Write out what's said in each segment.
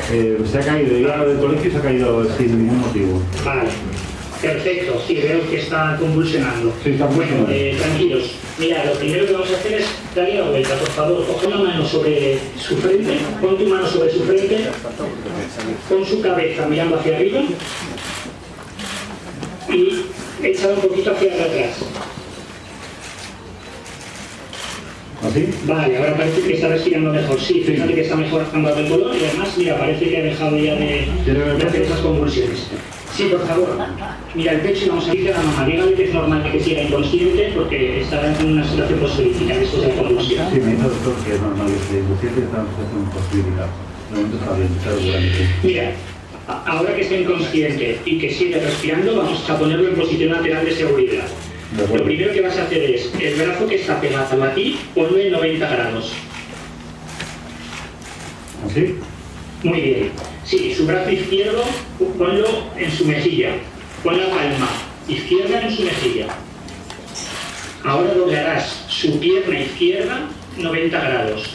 Se ha caído, iba del colegio y se ha caído sin ningún motivo. Vale, perfecto, sí, veo que está convulsionando. Sí, está bueno, convulsionando. tranquilos. Mira, lo primero que vamos a hacer es darle la vuelta, por favor. Coge una mano sobre su frente, pon tu mano sobre su frente, pon su cabeza mirando hacia arriba y échala un poquito hacia atrás. ¿Así? Vale, ahora parece que está respirando mejor. Sí, fíjate que está mejorando el color y además, mira, parece que ha dejado ya de hacer esas convulsiones. Sí, por favor, mira el pecho y vamos a ir a la mamá. Dígale que es normal que siga inconsciente porque está en una situación poscrítica después de la convulsión. Sí, me dijo el doctor que es normal que esté inconsciente y está en una situación poscrítica. De momento está bien, está seguramente. Mira, ahora que está inconsciente y que sigue respirando, vamos a ponerlo en posición lateral de seguridad. Lo primero que vas a hacer es, el brazo que está pegado a ti, ponlo en 90 grados. ¿Así? Muy bien. Sí, su brazo izquierdo, ponlo en su mejilla. Pon la palma izquierda en su mejilla. Ahora doblarás su pierna izquierda 90 grados.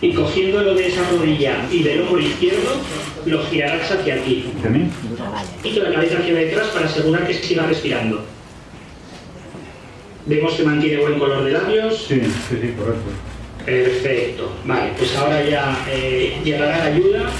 Y cogiéndolo de esa rodilla y del hombro izquierdo, lo girarás hacia aquí. ¿De mí? Y la cabeza hacia detrás para asegurar que siga respirando. Vemos que mantiene buen color de labios. Sí, sí, correcto. Perfecto. Vale, pues ahora ya llegará la ayuda.